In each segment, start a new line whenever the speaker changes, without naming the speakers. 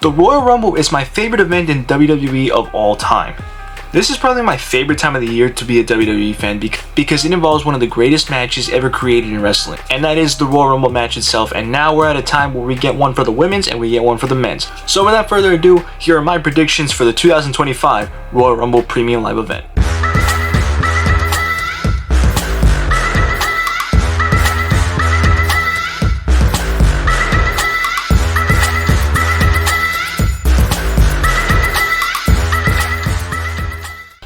The Royal Rumble is my favorite event in WWE of all time. This is probably my favorite time of the year to be a WWE fan because it involves one of the greatest matches ever created in wrestling, and that is the Royal Rumble match itself. And now we're at a time where we get one for the women's and we get one for the men's. So without further ado, here are my predictions for the 2025 Royal Rumble Premium Live event.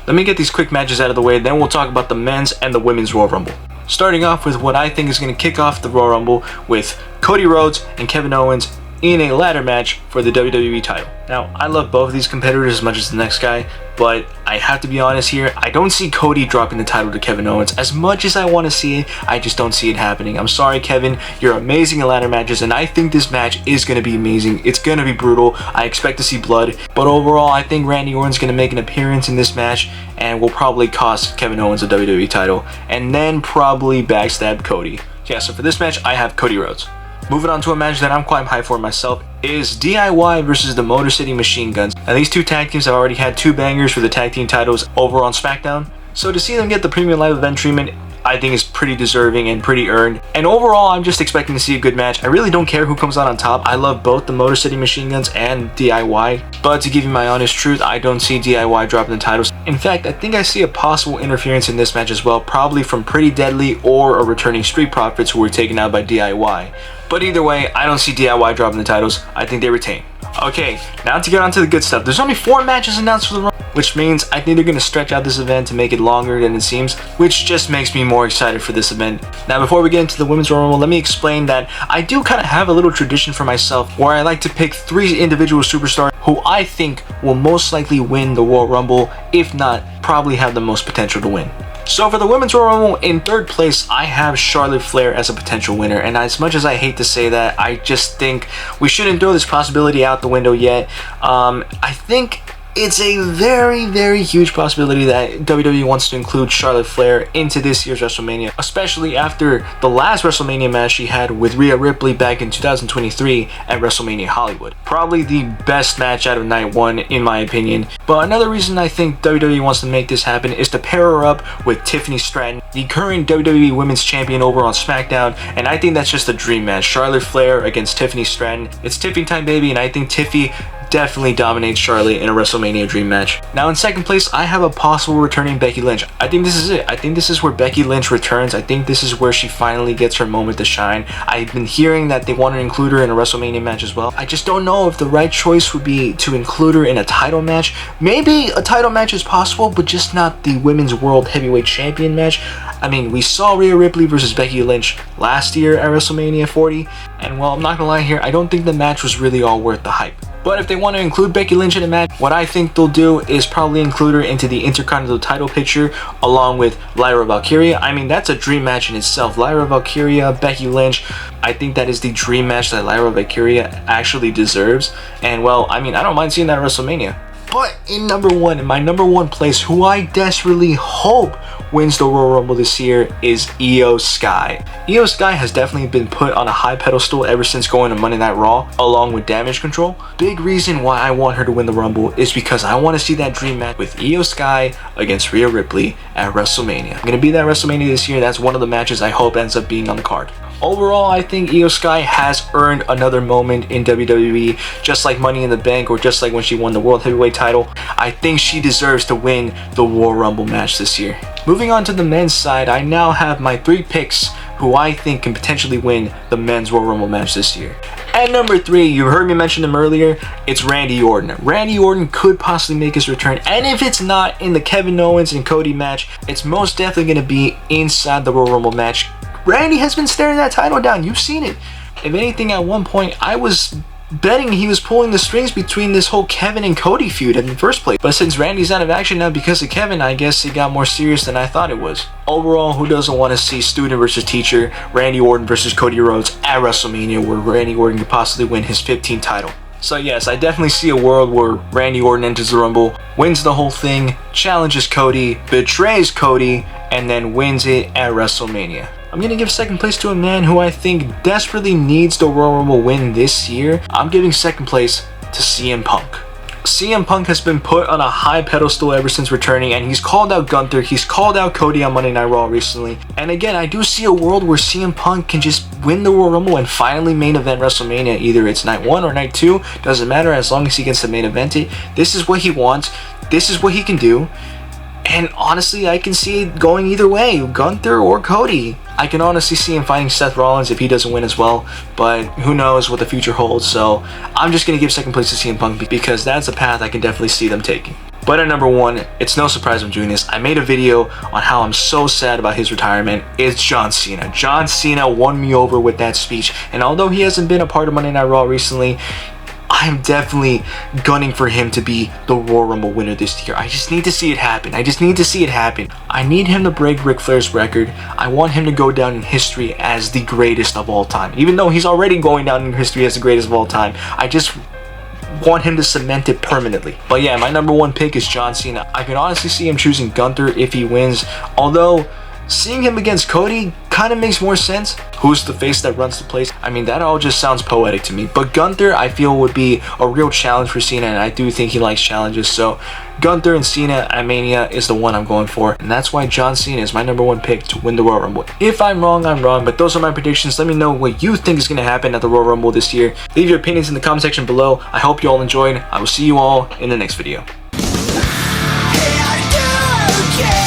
Let me get these quick matches out of the way, then we'll talk about the men's and the women's Royal Rumble. Starting off with what I think is going to kick off the Royal Rumble with Cody Rhodes and Kevin Owens in a ladder match for the WWE title. Now, I love both of these competitors as much as the next guy, but I have to be honest here, I don't see Cody dropping the title to Kevin Owens. As much as I want to see it, I just don't see it happening. I'm sorry, Kevin, you're amazing in ladder matches, and I think this match is going to be amazing. It's going to be brutal. I expect to see blood, but overall, I think Randy Orton's going to make an appearance in this match and will probably cost Kevin Owens the WWE title, and then probably backstab Cody. Yeah, so for this match, I have Cody Rhodes. Moving on to a match that I'm quite hyped for myself is DIY versus the Motor City Machine Guns. Now these two tag teams have already had two bangers for the tag team titles over on SmackDown, so to see them get the Premium Live event treatment I think is pretty deserving and pretty earned. And overall, I'm just expecting to see a good match. I really don't care who comes out on top. I love both the Motor City Machine Guns and DIY, but to give you my honest truth, I don't see DIY dropping the titles. In fact, I think I see a possible interference in this match as well, probably from Pretty Deadly or a returning Street Profits who were taken out by DIY. But either way, I don't see DIY dropping the titles. I think they retain. Okay, now to get on to the good stuff. There's only 4 matches announced for the Rumble, which means I think they're going to stretch out this event to make it longer than it seems, which just makes me more excited for this event. Now before we get into the Women's Royal Rumble, let me explain that I do kind of have a little tradition for myself where I like to pick 3 individual superstars who I think will most likely win the Royal Rumble, if not, probably have the most potential to win. So for the Women's Royal Rumble, in 3rd place, I have Charlotte Flair as a potential winner. And as much as I hate to say that, I just think we shouldn't throw this possibility out the window yet. I think it's a very, very huge possibility that WWE wants to include Charlotte Flair into this year's WrestleMania, especially after the last WrestleMania match she had with Rhea Ripley back in 2023 at WrestleMania Hollywood. Probably the best match out of night 1 in my opinion. But another reason I think WWE wants to make this happen is to pair her up with Tiffany Stratton, the current WWE Women's Champion over on SmackDown, and I think that's just a dream match. Charlotte Flair against Tiffany Stratton. It's Tiffany time, baby, and I think Tiffy definitely dominates Charlotte in a WrestleMania dream match. Now in 2nd place, I have a possible returning Becky Lynch. I think this is it. I think this is where Becky Lynch returns. I think this is where she finally gets her moment to shine. I've been hearing that they want to include her in a WrestleMania match as well. I just don't know if the right choice would be to include her in a title match. Maybe a title match is possible, but just not the Women's World Heavyweight Champion match. I mean, we saw Rhea Ripley versus Becky Lynch last year at WrestleMania 40, and well, I'm not gonna lie here, I don't think the match was really all worth the hype. But if they want to include Becky Lynch in a match, what I think they'll do is probably include her into the Intercontinental title picture along with Lyra Valkyria. I mean, that's a dream match in itself. Lyra Valkyria, Becky Lynch, I think that is the dream match that Lyra Valkyria actually deserves. And well, I mean, I don't mind seeing that at WrestleMania. But in my number one place, who I desperately hope wins the Royal Rumble this year is Io Sky. Io Sky has definitely been put on a high pedestal ever since going to Monday Night Raw, along with Damage Control. Big reason why I want her to win the Rumble is because I want to see that dream match with Io Sky against Rhea Ripley at WrestleMania. I'm going to be that WrestleMania this year. That's one of the matches I hope ends up being on the card. Overall, I think Io Sky has earned another moment in WWE, just like Money in the Bank or just like when she won the World Heavyweight title. I think she deserves to win the Royal Rumble match this year. Moving on to the men's side, I now have my 3 picks who I think can potentially win the men's Royal Rumble match this year. At number 3, you heard me mention him earlier, it's Randy Orton. Randy Orton could possibly make his return, and if it's not in the Kevin Owens and Cody match, it's most definitely going to be inside the Royal Rumble match. Randy has been staring that title down. You've seen it. If anything, at one point, I was betting he was pulling the strings between this whole Kevin and Cody feud in the first place. But since Randy's out of action now because of Kevin, I guess it got more serious than I thought it was. Overall, who doesn't want to see student versus teacher, Randy Orton versus Cody Rhodes at WrestleMania, where Randy Orton could possibly win his 15th title? So yes, I definitely see a world where Randy Orton enters the Rumble, wins the whole thing, challenges Cody, betrays Cody, and then wins it at WrestleMania. I'm going to give 2nd place to a man who I think desperately needs the Royal Rumble win this year. I'm giving 2nd place to CM Punk. CM Punk has been put on a high pedestal ever since returning, and he's called out Gunther, he's called out Cody on Monday Night Raw recently. And again, I do see a world where CM Punk can just win the Royal Rumble and finally main event WrestleMania. Either it's night 1 or night 2, doesn't matter, as long as he gets the main event. This is what he wants, this is what he can do. And honestly, I can see it going either way, Gunther or Cody. I can honestly see him fighting Seth Rollins if he doesn't win as well, but who knows what the future holds, so I'm just going to give second place to CM Punk because that's a path I can definitely see them taking. But at number 1, it's no surprise I'm doing this. I made a video on how I'm so sad about his retirement. It's John Cena. John Cena won me over with that speech, and although he hasn't been a part of Monday Night Raw recently, I'm definitely gunning for him to be the Royal Rumble winner this year. I just need to see it happen. I just need to see it happen. I need him to break Ric Flair's record. I want him to go down in history as the greatest of all time. Even though he's already going down in history as the greatest of all time, I just want him to cement it permanently. But yeah, my number 1 pick is John Cena. I can honestly see him choosing Gunther if he wins, although seeing him against Cody kind of makes more sense. Who's the face that runs the place? I mean, that all just sounds poetic to me. But Gunther, I feel, would be a real challenge for Cena, and I do think he likes challenges. So Gunther and Cena at Mania is the one I'm going for, and that's why John Cena is my number 1 pick to win the Royal Rumble. If I'm wrong, I'm wrong, but those are my predictions. Let me know what you think is going to happen at the Royal Rumble this year. Leave your opinions in the comment section below. I hope you all enjoyed. I will see you all in the next video.
Hey, I do, okay.